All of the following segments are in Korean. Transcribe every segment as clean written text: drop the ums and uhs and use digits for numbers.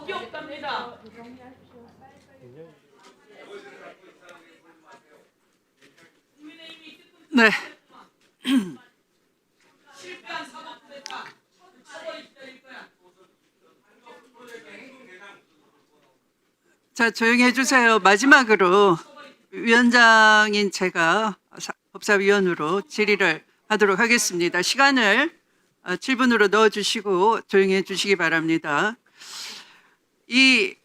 법이 없답니다. 네. 실패한 사법 쿠데타 처벌이 기다릴 거야. 자, 조용히 해주세요. 마지막으로 위원장인 제가 법사위원으로 질의를 하도록 하겠습니다. 시간을 7분으로 넣어주시고 조용히 해주시기 바랍니다. 이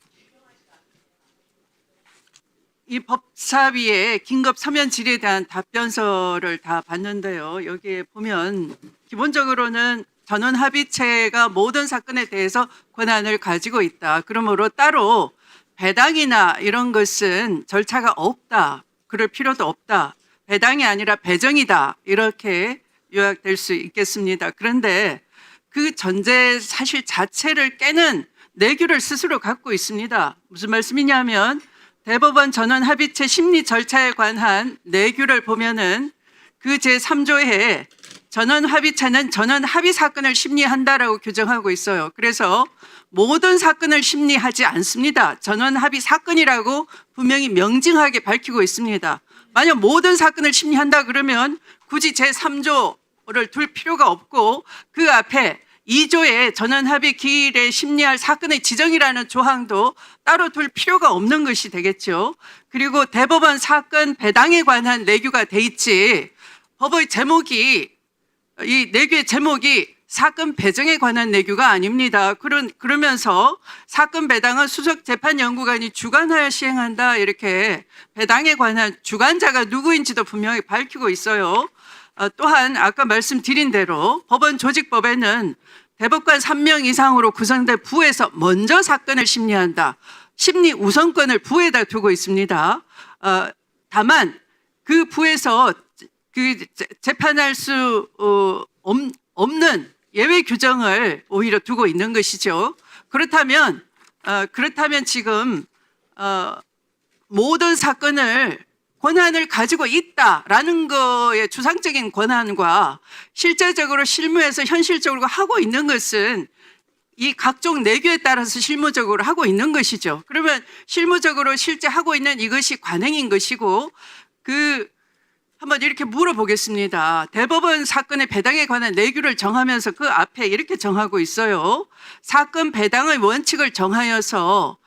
법사위의 긴급 서면 질의에 대한 답변서를 다 봤는데요. 여기에 보면 기본적으로는 전원합의체가 모든 사건에 대해서 권한을 가지고 있다. 그러므로 따로 배당이나 이런 것은 절차가 없다. 그럴 필요도 없다. 배당이 아니라 배정이다. 이렇게 요약될 수 있겠습니다. 그런데 그 전제 사실 자체를 깨는 내규를 스스로 갖고 있습니다. 무슨 말씀이냐면 대법원 전원합의체 심리 절차에 관한 내규를 보면은 그 제3조에 전원합의체는 전원합의 사건을 심리한다라고 규정하고 있어요. 그래서 모든 사건을 심리하지 않습니다. 전원합의 사건이라고 분명히 명징하게 밝히고 있습니다. 만약 모든 사건을 심리한다 그러면 굳이 제3조를 둘 필요가 없고 그 앞에 2조의 전원합의 기일에 심리할 사건의 지정이라는 조항도 따로 둘 필요가 없는 것이 되겠죠. 그리고 대법원 사건 배당에 관한 내규가 돼 있지 법의 제목이 이 내규의 제목이 사건 배정에 관한 내규가 아닙니다. 그러면서 사건 배당은 수석재판연구관이 주관하여 시행한다 이렇게 배당에 관한 주관자가 누구인지도 분명히 밝히고 있어요. 또한 아까 말씀드린 대로 법원 조직법에는 대법관 3명 이상으로 구성된 부에서 먼저 사건을 심리한다. 심리 우선권을 부에다 두고 있습니다. 다만 그 부에서 그 재판할 수 없는 예외 규정을 오히려 두고 있는 것이죠. 그렇다면 지금 모든 사건을 권한을 가지고 있다라는 거의 추상적인 권한과 실제적으로 실무에서 현실적으로 하고 있는 것은 이 각종 내규에 따라서 실무적으로 하고 있는 것이죠. 그러면 실무적으로 실제 하고 있는 이것이 관행인 것이고 한번 이렇게 물어보겠습니다. 대법원 사건의 배당에 관한 내규를 정하면서 그 앞에 이렇게 정하고 있어요. 사건 배당의 원칙을 정하여서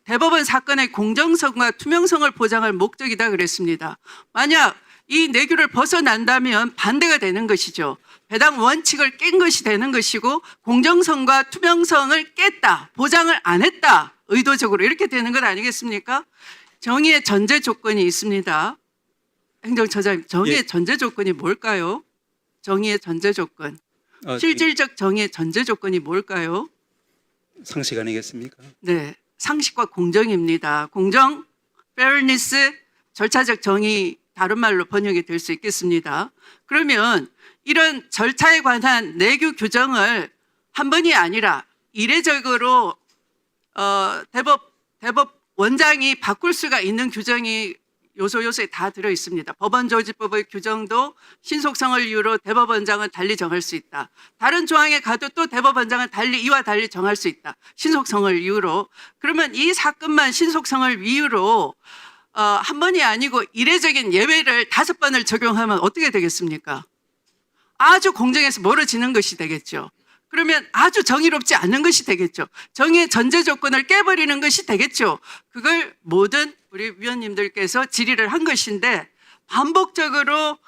대법원 사건의 공정성과 투명성을 보장할 목적이다 그랬습니다. 만약 이 내규를 벗어난다면 반대가 되는 것이죠. 배당 원칙을 깬 것이 되는 것이고 공정성과 투명성을 깼다, 보장을 안 했다, 의도적으로 이렇게 되는 것 아니겠습니까? 정의의 전제 조건이 있습니다. 행정처장님, 정의의 전제 조건이 뭘까요? 정의의 전제 조건. 실질적 정의의 전제 조건이 뭘까요? 상식 아니겠습니까? 네, 상식과 공정입니다. 공정, fairness, 절차적 정의, 다른 말로 번역이 될 수 있겠습니다. 그러면 이런 절차에 관한 내규 규정을 한 번이 아니라 이례적으로 대법 원장이 바꿀 수가 있는 규정이 요소에 다 들어 있습니다. 법원조직법의 규정도 신속성을 이유로 대법원장은 달리 정할 수 있다. 다른 조항에 가도 또 대법원장은 이와 달리 정할 수 있다. 신속성을 이유로. 그러면 이 사건만 신속성을 이유로 한 번이 아니고 이례적인 예외를 5번을 적용하면 어떻게 되겠습니까? 아주 공정에서 멀어지는 것이 되겠죠. 그러면 아주 정의롭지 않은 것이 되겠죠. 정의의 전제 조건을 깨버리는 것이 되겠죠. 그걸 모든 우리 위원님들께서 질의를 한 것인데 반복적으로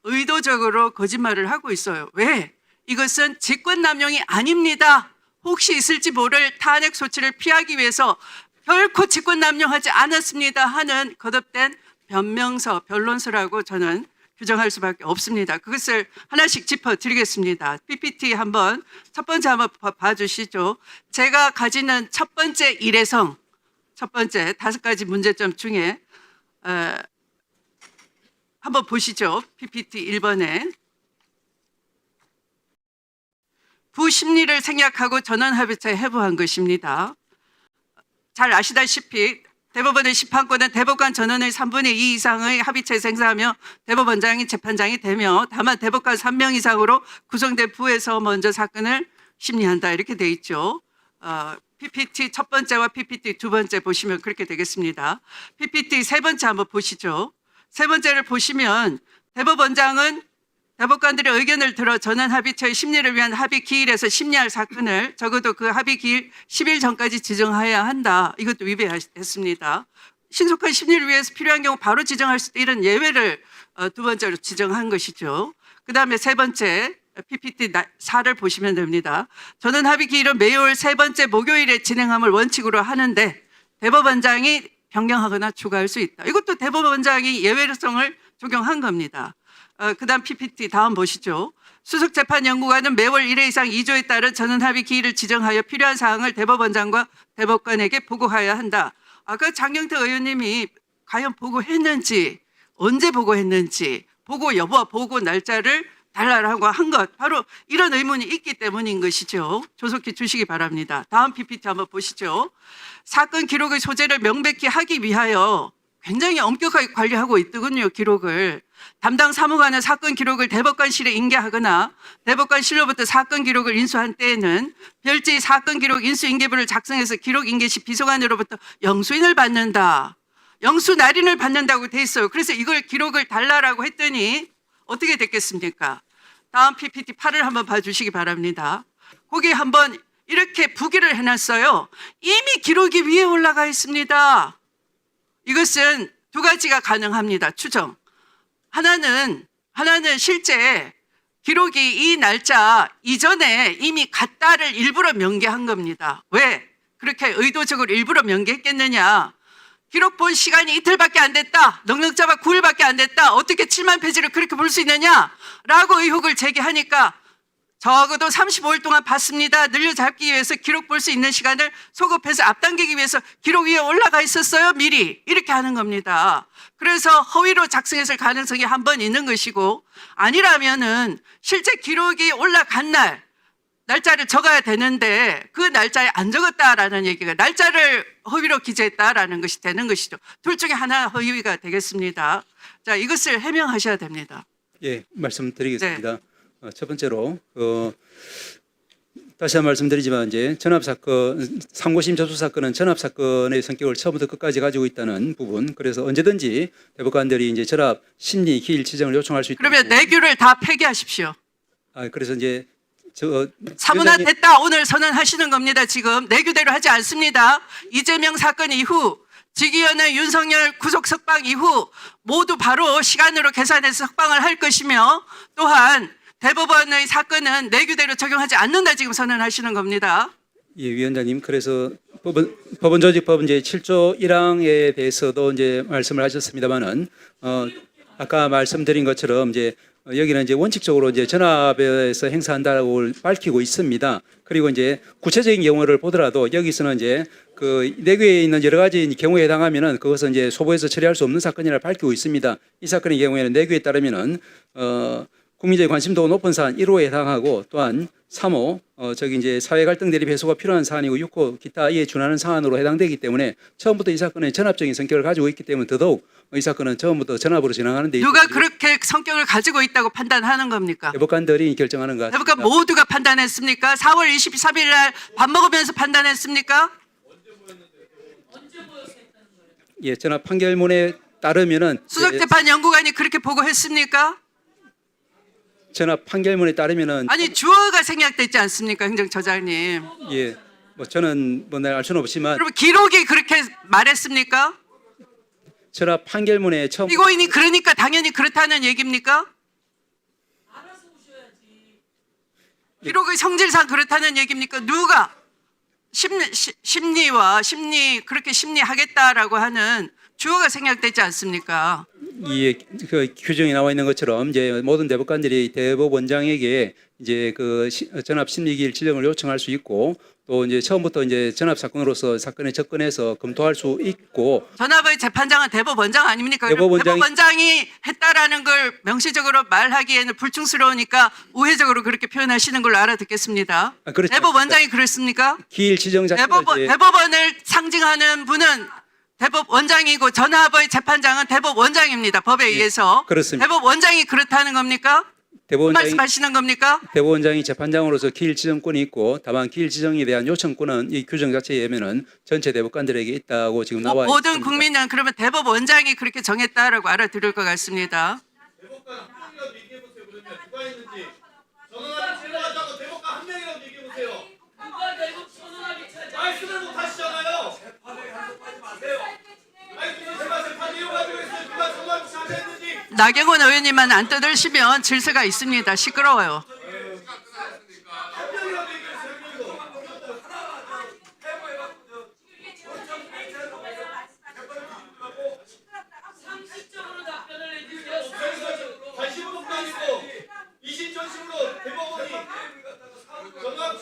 의도적으로 거짓말을 하고 있어요. 왜? 이것은 직권남용이 아닙니다. 혹시 있을지 모를 탄핵 소치를 피하기 위해서 결코 직권남용하지 않았습니다 하는 거듭된 변명서, 변론서라고 저는 규정할 수밖에 없습니다. 그것을 하나씩 짚어드리겠습니다. PPT 첫 번째 한번 봐주시죠. 제가 가지는 첫 번째 일회성, 첫 번째 5가지 문제점 중에 한번 보시죠. PPT 1번에. 부심리를 생략하고 전원합의체에 해부한 것입니다. 잘 아시다시피 대법원의 심판권은 대법관 전원의 3분의 2 이상의 합의체에서 행사하며 대법원장이 재판장이 되며 다만 대법관 3명 이상으로 구성된 부에서 먼저 사건을 심리한다 이렇게 돼 있죠. PPT 첫 번째와 PPT 두 번째 보시면 그렇게 되겠습니다. PPT 세 번째 한번 보시죠. 세 번째를 보시면 대법원장은 대법관들의 의견을 들어 전원 합의체의 심리를 위한 합의 기일에서 심리할 사건을 적어도 그 합의 기일 10일 전까지 지정해야 한다. 이것도 위배했습니다. 신속한 심리를 위해서 필요한 경우 바로 지정할 수 있다. 이런 예외를 두 번째로 지정한 것이죠. 그다음에 세 번째 PPT 4를 보시면 됩니다. 전원 합의 기일은 매월 세 번째 목요일에 진행함을 원칙으로 하는데 대법원장이 변경하거나 추가할 수 있다. 이것도 대법원장이 예외성을 적용한 겁니다. 그다음 PPT 다음 보시죠. 수석재판연구관은 매월 1회 이상 2조에 따른 전원 합의 기일을 지정하여 필요한 사항을 대법원장과 대법관에게 보고해야 한다. 아까 장경태 의원님이 과연 보고했는지, 언제 보고했는지, 보고 여부와 보고 날짜를 달라라고 한 것, 바로 이런 의문이 있기 때문인 것이죠. 조속히 주시기 바랍니다. 다음 PPT 한번 보시죠. 사건 기록의 소재를 명백히 하기 위하여 굉장히 엄격하게 관리하고 있더군요, 기록을. 담당 사무관은 사건 기록을 대법관실에 인계하거나 대법관실로부터 사건 기록을 인수한 때에는 별도의 사건 기록 인수 인계부를 작성해서 기록 인계 시 비서관으로부터 영수인을 받는다. 영수 날인을 받는다고 돼 있어요. 그래서 이걸 기록을 달라라고 했더니 어떻게 됐겠습니까? 다음 PPT 8을 한번 봐주시기 바랍니다. 거기 한번 이렇게 부기를 해놨어요. 이미 기록이 위에 올라가 있습니다. 이것은 두 가지가 가능합니다. 추정. 하나는 실제 기록이 이 날짜 이전에 이미 갔다를 일부러 명기한 겁니다. 왜 그렇게 의도적으로 일부러 명기했겠느냐? 기록 본 시간이 이틀밖에 안 됐다. 넉넉 잡아 9일밖에 안 됐다. 어떻게 7만 페이지를 그렇게 볼 수 있느냐? 라고 의혹을 제기하니까 적어도 35일 동안 봤습니다. 늘려잡기 위해서 기록 볼 수 있는 시간을 소급해서 앞당기기 위해서 기록 위에 올라가 있었어요. 미리. 이렇게 하는 겁니다. 그래서 허위로 작성했을 가능성이 한 번 있는 것이고, 아니라면은 실제 기록이 올라간 날짜를 적어야 되는데 그 날짜에 안 적었다라는 얘기가, 날짜를 허위로 기재했다라는 것이 되는 것이죠. 둘 중에 하나 허위가 되겠습니다. 자, 이것을 해명하셔야 됩니다. 예, 말씀드리겠습니다. 첫 번째로 다시 한번 말씀드리지만 이제 전압 사건, 상고심 접수 사건은 전압 사건의 성격을 처음부터 끝까지 가지고 있다는 부분. 그래서 언제든지 대법관들이 이제 전압 심리 기일 지정을 요청할 수 있다. 그러면 내규를 다 폐기하십시오. 그래서 이제 사문화 됐다 오늘 선언하시는 겁니다. 지금 내규대로 하지 않습니다. 이재명 사건 이후 지기현의 윤석열 구속 석방 이후 모두 바로 시간으로 계산해서 석방을 할 것이며, 또한 대법원의 사건은 내규대로 적용하지 않는다 지금 선언하시는 겁니다. 예, 위원장님. 그래서 법원조직법 이제 7조 1항에 대해서도 이제 말씀을 하셨습니다만은 아까 말씀드린 것처럼 이제 여기는 이제 원칙적으로 이제 전압에서 행사한다고 밝히고 있습니다. 그리고 이제 구체적인 경우를 보더라도 여기서는 이제 그 내규에 있는 여러 가지 경우에 해당하면은 그것은 이제 소부에서 처리할 수 없는 사건이라 밝히고 있습니다. 이 사건의 경우에는 내규에 따르면은 국민적인 관심도가 높은 사안 1호에 해당하고, 또한 3호 저기 이제 사회 갈등 대립 해소가 필요한 사안이고, 6호 기타 이에 준하는 사안으로 해당되기 때문에 처음부터 이 사건은 전압적인 성격을 가지고 있기 때문에 더더욱 이 사건은 처음부터 전압으로 진행하는 데 누가 그렇게 성격을 가지고 있다고 판단하는 겁니까? 대법관들이 결정하는 것 같습니다. 대법관 모두가 판단했습니까? 4월 23일 날 밥 먹으면서 판단했습니까? 예, 전압 판결문에 따르면은 수석재판연구관이 그렇게 보고했습니까? 전압 판결문에 따르면은 아니 주어가 생략됐지 않습니까, 행정처장님? 예, 뭐 저는 뭐 알 수는 없지만 그럼 기록이 그렇게 말했습니까? 전압 판결문에 처음 피고인이 그러니까 당연히 그렇다는 얘기입니까? 기록의 성질상 그렇다는 얘기입니까? 누가 그렇게 심리하겠다라고 하는 주어가 생략되지 않습니까? 이 그 규정이 나와 있는 것처럼 이제 모든 대법관들이 대법원장에게 이제 그 전압 심리기일 지정을 요청할 수 있고, 또 이제 처음부터 이제 전압 사건으로서 사건에 접근해서 검토할 수 있고. 전압의 재판장은 대법원장 아닙니까? 대법원장이 했다라는 걸 명시적으로 말하기에는 불충스러우니까 우회적으로 그렇게 표현하시는 걸로 알아듣겠습니다. 그렇죠. 대법원장이 그랬습니까? 기일 지정 자체가 대법원을 상징하는 분은 대법원장이고 전압의 재판장은 대법원장입니다. 법에 의해서. 그렇습니다. 대법원장이 그렇다는 겁니까? 대법원장이 말씀하시는 겁니까? 대법원장이 재판장으로서 기일 지정권이 있고 다만 기일 지정에 대한 요청권은 이 규정 자체에 의하면은 전체 대법관들에게 있다고 지금 나와 모든 있습니다. 국민은 그러면 대법원장이 그렇게 정했다라고 알아들을 것 같습니다. 대법관 한 명이라도 얘기해 보세요. 그러면 누가 했는지. 전원합의 체를 하자고 대법관 한 명이라도 얘기해 보세요. 누가 대법 전원합의 체를 말씀을 못 하시잖아요. 재판에 간섭하지 마세요. 아니 무슨 재판 이유 가지고 있어요. 누가 전원합의 체를 했는지. 나경원 의원님만 안 떠들시면 질서가 있습니다. 시끄러워요. 한 명이라도 얘기해 보세요. 상식적으로 답변을 해주세요. 관심으로도 아니고 이심전심으로 대법원이 전원합의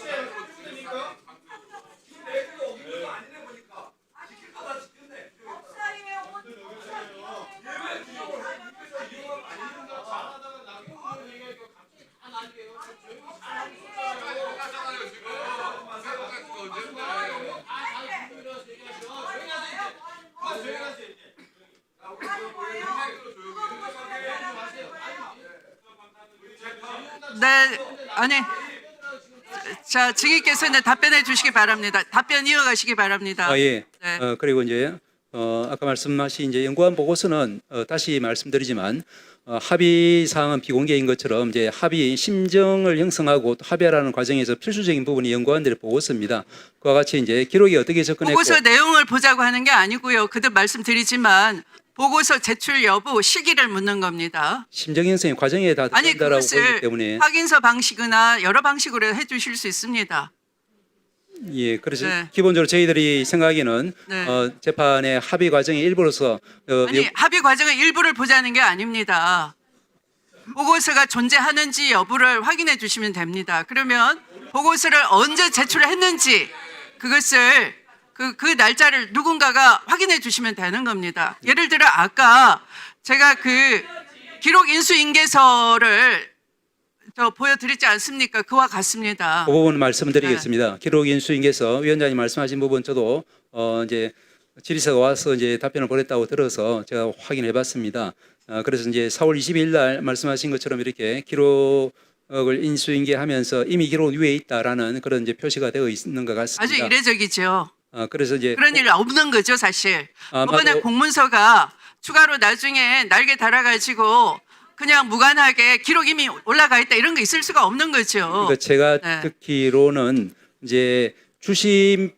했습니까? 네, 아니, 자 증인께서는 답변해 주시기 바랍니다. 답변 이어가시기 바랍니다. 예. 네. 그리고 이제 아까 말씀하신 이제 연구원 보고서는 다시 말씀드리지만 합의 사항은 비공개인 것처럼 이제 합의 심정을 형성하고 또 합의하라는 과정에서 필수적인 부분이 연구원들의 보고서입니다. 그와 같이 이제 기록이 어떻게 접근했고 보고서 내용을 보자고 하는 게 아니고요. 그도 말씀드리지만 보고서 제출 여부 시기를 묻는 겁니다. 심정 형성의 과정에 다 아니 들어간다라고 보기 그것을 때문에 확인서 방식이나 여러 방식으로 해주실 수 있습니다. 예, 그래서 네. 기본적으로 저희들이 생각에는 네. 재판의 합의 과정의 일부로서 아니 합의 과정의 일부를 보자는 게 아닙니다. 보고서가 존재하는지 여부를 확인해 주시면 됩니다. 그러면 보고서를 언제 제출했는지 그것을 그 날짜를 누군가가 확인해 주시면 되는 겁니다. 예를 들어 아까 제가 그 기록 인수인계서를 보여드리지 않습니까? 그와 같습니다. 그 부분 말씀드리겠습니다. 기록 인수인계서 위원장님 말씀하신 부분 저도 이제 질의서가 와서 이제 답변을 보냈다고 들어서 제가 확인해봤습니다. 그래서 이제 4월 22일 날 말씀하신 것처럼 이렇게 기록을 인수인계하면서 이미 기록 위에 있다라는 그런 이제 표시가 되어 있는 것 아주 같습니다. 이례적이죠. 그래서 이제 그런 일 없는 거죠, 사실. 법원의 아마도 공문서가 추가로 나중에 날개 달아가지고 그냥 무관하게 기록 이미 올라가 있다 이런 거 있을 수가 없는 거죠. 그러니까 제가 네. 듣기로는 이제 주심이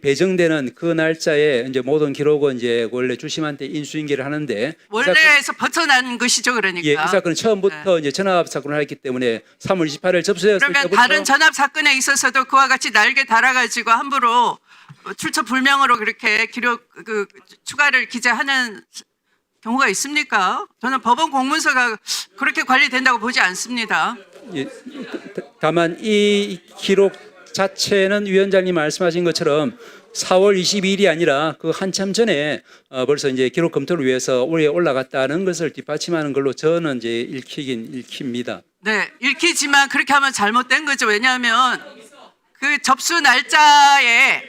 배정되는 그 날짜에 이제 모든 기록은 이제 원래 주심한테 인수인계를 하는데 원래에서 벗어난 것이죠, 그러니까. 이 사건은 처음부터 이제 전압 사건을 했기 때문에 3월 28일 접수되었을 그러면 때부터 다른 전압 사건에 있어서도 그와 같이 날개 달아가지고 함부로 출처 불명으로 그렇게 기록 추가를 기재하는 경우가 있습니까? 저는 법원 공문서가 그렇게 관리된다고 보지 않습니다. 예, 다만 이 기록 자체는 위원장님 말씀하신 것처럼 4월 22일이 아니라 그 한참 전에 벌써 이제 기록 검토를 위해서 위에 올라갔다는 것을 뒷받침하는 걸로 저는 이제 읽힙니다. 네, 읽히지만 그렇게 하면 잘못된 거죠. 왜냐하면 그 접수 날짜에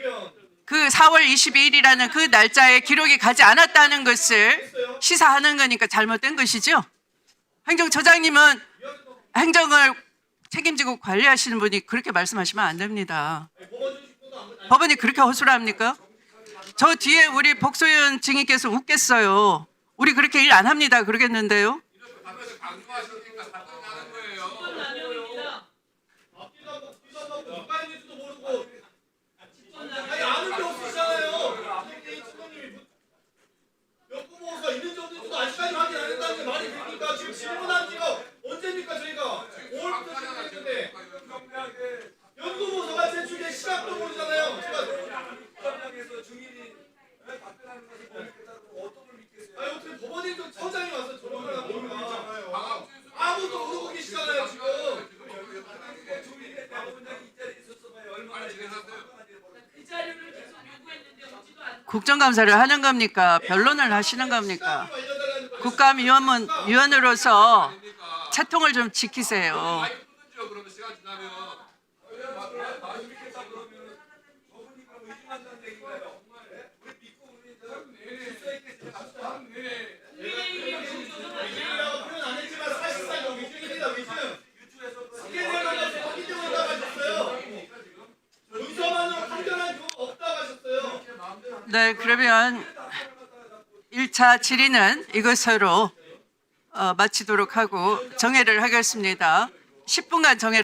그 4월 22일이라는 그 날짜에 기록이 가지 않았다는 것을 시사하는 거니까 잘못된 것이죠. 행정처장님은 행정을 책임지고 관리하시는 분이 그렇게 말씀하시면 안 됩니다. 법원이 그렇게 허술합니까? 저 뒤에 우리 복소연 증인께서 웃겠어요. 우리 그렇게 일 안 합니다. 그러겠는데요. 아니 아는 게 없으시잖아요. 연구보고서가 있는지 없는지도 아직까지 확인 안 했다는 게 말이 됩니까? 지금 질문한 지가 언제입니까 저희가? 5월부터 시작했는데 연구보고서가 제출된 시각도 모르잖아요. 제가 아니 어떻게 법원의 처장이 와서 저런 걸 합니까? 아무도 모르고 계시잖아요 지금. 국정감사를 하는 겁니까? 변론을 하시는 겁니까? 국감위원으로서 채통을 좀 지키세요. 표현 안 했지만 사실상 위증입니다 위증. 네, 그러면 1차 질의는 이것으로 마치도록 하고 정회를 하겠습니다. 10분간 정회